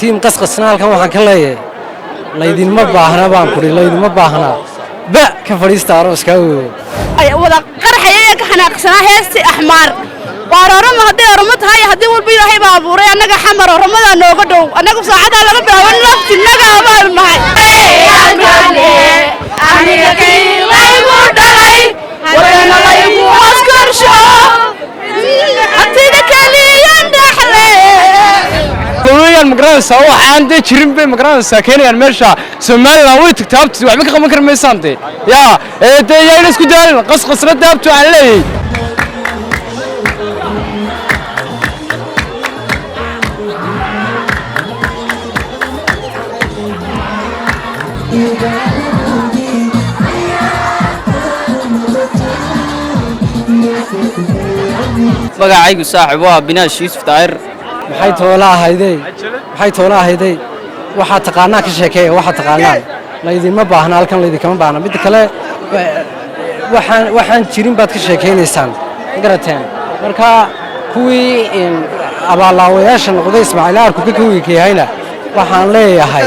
tiim qasqasna halkan waxaan ka leeyahay laydinma baahna baan kuri laydinma baahna ba ka fadhiista arooska ay wada qarxayay ka xanaaqsanaa heesti axmaar waararama haday oroma tahay hadii walba ilaahay baa abuuray anaga xamar oramada nooga dhow anagu saacada laga bilaabo naftinaga abaan mahay aniga qiimaygu dhalay wadana laygu askarsho hatida kaliyan dhaxle kuwayaan magaraanaysa waxaan de jirin bay magaraanaysa keenayaan meesha Soomaaliland way tagtaabti waxba ka qaban karmaysaante yaa ee yaan isku daalin qasqasna daabto aan leeyahay magacaygu saaxiib waa binaash Yuusuf Daahir maxay toola ahayday waxa taqaanaa ka sheekeeya waxa taqaanaa laydinma baahna halkan laydinma baahna mid kale waxaan jirin baad ka sheekeynaysaan garateen marka kuwii abaalaawayaasha noqday Ismaaciil Aarku ka kuwiyayna waxaan leeyahay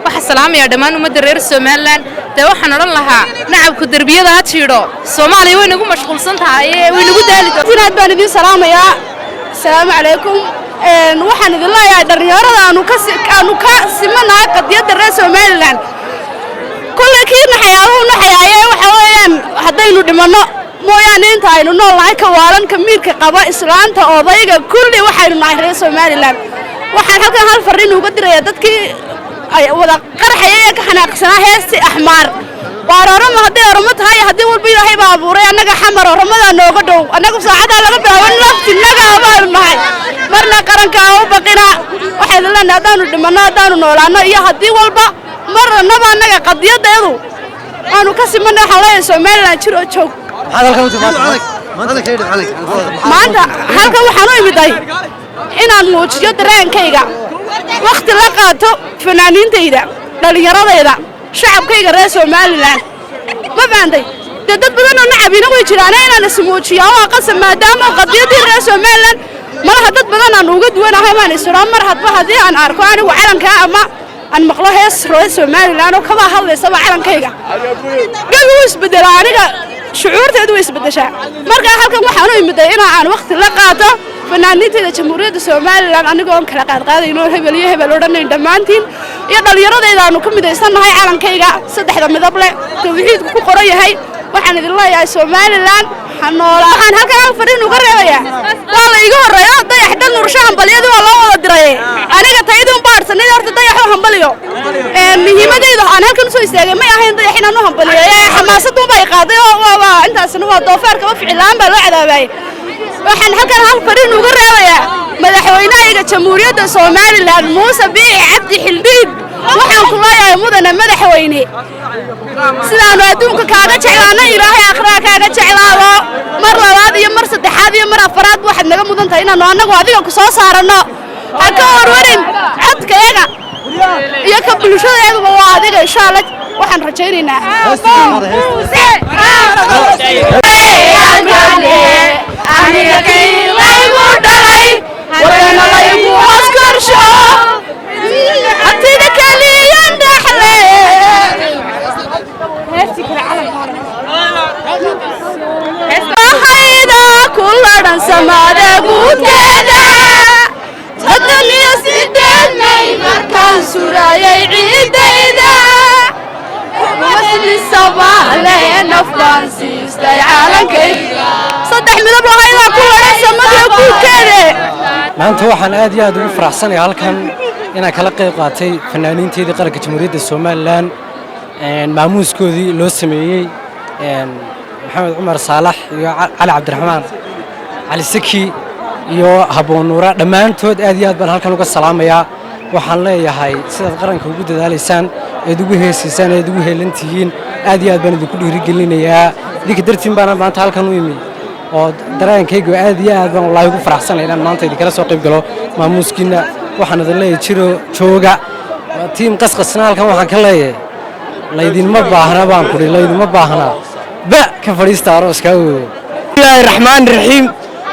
waxa salaamaya dhamaan umada reer Soomaaliland taa waxaan oran lahaa nacabku darbiyada ha jiiro Soomaaliya way nagu mashquulsan tahay way nagu daalid inaad baan idin salaamaya assalaamu calaykum waxaan idin leeyahay dhalinyarada aanu ka simanaa qadiyada reer Soomaaliland kulli kiina xayaaye waxa weeyaan hadaynu dhimano mooyaan inta aynu noolahay ka waalan ka miirka qaba islaanta odayga kulli waxaynu nahay reer Soomaaliland waxaan halkan hal fariin uga dirayaa dadkii ay wada qarxayay ka xanaaqsanaa heesti axmaar waararama haday oroma tahay hadii walba ilaahay baa abuuray anaga xamar oramada nooga dhow anagu saacada laga bilaabo naftinaga abaan mahay marna qaranka oo baqina waxay leeyahay hadaanu dhimano hadaanu noolaano iyo hadii walba marnaba anaga qadiyadeedu aanu ka simanay xalayay Soomaaliland jiro joog maanta halkan waxaan u imiday inaan muujiyo dareenkayga waqti la qaato fanaaniintayda dhalinyaradayda shacabkayga reer Soomaaliland ma baanday dad badan oo nacabina way jiraan inaan ismuujiyo oo qasam maadaama qadiyadii reer Soomaaliland malaha dad badan aan uga duwanahay maan isra mar hadba hadii aan arko anigu calanka ama aan maqlo hees reer Soomaaliland oo kaba hadlaysa calankayga gabi isbedela aniga shucuurteedu way isbedeshaa marka halkan waxaan u imiday inaan waqti la qaato fanaaniinta jamhuuriyadda Soomaaliland anigoo kala qaadqaadayno hebel iyo hebel odhanayn dhamaantiin iyo dhalinyaradayda aanu ka midaysanahay calankayga saddexda midab leh tawxiidku ku qoran yahay waxaan idin leeyahay Soomaaliland xanoolahan halkan fariin uga reebaya waa la iga horeeyo dayax dhan nurshahan baliyadu waa loo wada diray aniga tayadu baarsanay horta dayaxo hambaliyo muhiimadeedu aan halkan soo istaagay ma ahayn dayax inaan u hambaliyo xamaasadu bay qaaday waa intaasna waa doofaarka ma ficilaan baa loo cadaabay waxaan halkan hal fariin uga reebayaa madaxweynaha jamhuuriyadda Soomaaliland Muuse Biixi Cabdi Xildhiid waxaan ku leeyahay mudane madaxweyne sidaan adduunka kaaga jeclaana ilaahay aakhira kaaga jeclaado mar labaad iyo mar saddexaad iyo mar afraad waxaad naga mudan tahay inaan anagu adiga ku soo saarano haka warwarin codkayga iyo ka bulshadeedu waa adiga insha Allah waxaan rajaynaynaa aniga qiimaygu dhalay wadana laygu askarsho hatida kaliyan dhaxle heesti kala calanka kuladhan samaada guudkeeda sadaniyo sideed may markaan surayay ciidayda Soomaali naftaan siistay calankayga saddex midab lahayda ku wadhan samada guudkeeda maanta waxaan aad iyo aad ugu faraxsanahay halkan inaan kala qayb qaatay fanaaniinteedii qaranka jamhuuriyadda Soomaaliland maamuuskoodii loo sameeyay maxamed Cumar Saalax iyo Cali Cabdiraxmaan Cali Saki iyo Haboon Nuura dhamaantood aad iyo aad baan halkan uga salaamayaa waxaan leeyahay sidaad qaranka ugu dadaalaysaan ee ugu heesiisaan ee ugu heelantihiin aad iyo aad baan idinku dhiirigelinayaa idinka dartiin baan maanta halkan u yimid oo dareenkaygu aad iyo aad baan wallaahi ugu faraxsanahay inaan maanta idinkala soo qayb galo maamuuskiina waxaan idin leeyahay jiro jooga tiim qasqasna halkan waxaan ka leeyahay laydinma baahna baan kuri laydinma baahna ba ka fadhiista arooska bismillahir rahmaanir rahiim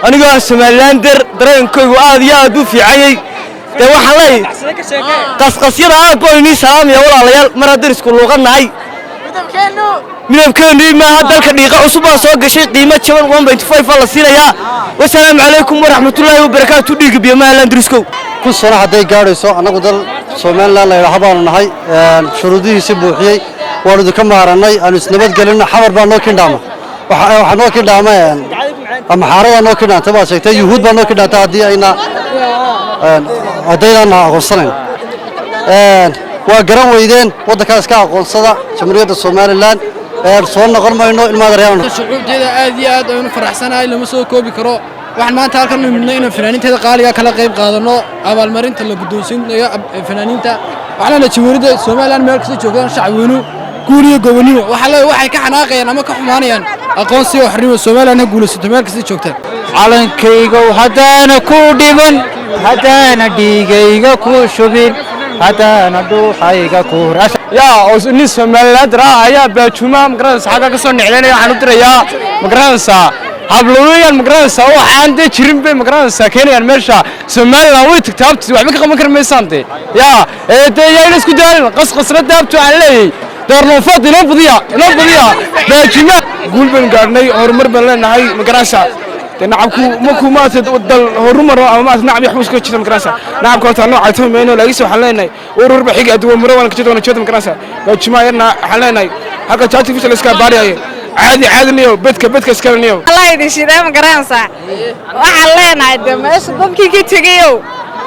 anigoo Soomaaliland dareenkaygu aad iyo aad u fiicayay de waxa lay qasqasyada aad boo inii salaamaya walaalayaal mar haddii isku luuqanahay midabkeenu maaha dalka dhiiqa cusub baa soo gashay qiimo jaban 1.5 la siinayaa wasalaamu calaykum waraxmatullaahi wabarakaatu dhiiga biyo maalan diriskow kun sano hadday gaadhayso annagu dal Soomaaliland la yiraahdo baanu nahay shuruudihiisa buuxiyay waanu idinka maarannay aanu isnabadgelin xamar baa noo kindhaama waxa noo kindhaama ama xaarada noo kindhaanta baa sheegtay yuhuud baa noo kindhaanta haddii ayna haddayna aqoonsanayn waa garan weydeen waddankaas ka aqoonsada jamhuuriyadda Soomaaliland soo noqon mayno ilmaada reeyaan shucuubteeda aad iyo aad aynu faraxsanahay lama soo koobi karo waxaan maanta halkan u midnay inaan fanaaniinteeda qaaliga kala qayb qaadano abaalmarinta la guddoonsiinayo fanaaniinta waxaana jamhuuriyadda Soomaaliland meel kasta joogaan shacabweynu guuriyo gobonimo waxay ka xanaaqayaan ama ka xumaanayaan aqoonsiga xornimada Soomaaliland guulaysato meel kasta joogtaan calankayga hadana ku dhiban hadana dhigayga ku shubin hadana dhuuxayga ku raasha yaa oo nin Soomaaliland raaya baajuma magaranaysa xaga ka soo nicleynaya waxaan u dirayaa magaranaysa hablooyaan magaranaysa waxaan de jirin bay magaranaysa keenayaan meesha Soomaaliland way tagtaabti waxba ka qaban karmaysaante yaa yaa isku daalin qasqasra daabtu aan leeyay doorno fadilo budiya baajuma guul baan gaarnay horumar baan leenahay magaranaysa nacabku maku ma dal horumar ama nacab yaxuus ka jira magaranaysa nacabka horta nooca toomeeno laagis waxaan leenahay urur baxiga aduwa maro waan ka jidona jeedo magaranaysa baajuma yarna waxaan leenahay halka jaati fisal iska baariyayo caadi niyo bedka iska niyo Allah idin shiday magaranaysa waxaan leenahay meesha dadkii ka tagayo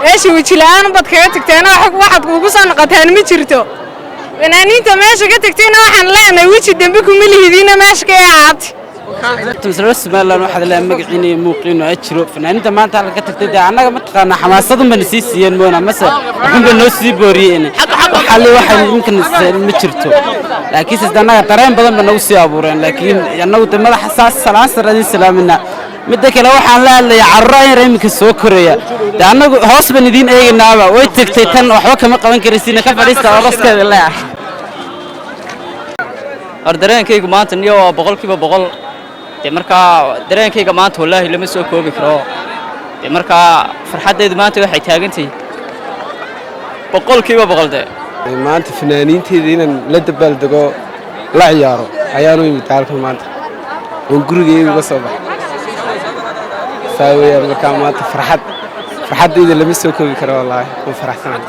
meesha wijilaan bad kaga tagteena waxaad ugu soo noqotaan ma jirto fanaaniinta meesha ka tagteena waxaan leenahay wiji dambe ku milihidiina meesha ka aad tusra Soomaaliland waxa la magaciinay muuqino ajiro fanaaniinta maanta halka ka tagtay annaga ma taqaana xamaasadun baan sii siiyeen moona mase waxaan baa noo sii booriyeen xalli waxa ninkan ma jirto laakiin sidanaga dareen badan baa nagu sii abuureen laakiin annagu madax xasaas salaam salaamina midda kale waxaan la hadlayaa carruur yar imika soo koreeya annagu hoos baan idin eegnaaba way tagtay tan waxba kama qaban karaysiina ka fadhiista oroskeeda leeyahay dareenkaygu maanta niyo 100% markaa dareenkayga maanta wallaahi lama soo koobi karo markaa farxadeedu maanta waxay taagantahay 100% maanta fanaaniinteeda inaan la dabaaldego la ciyaaro ayaanu imid halkan maanta oo gurigeyga uga soo baxay saaweeyaan markaa maanta farxadeeda lama soo koobi karo wallaahi waan faraxsanahay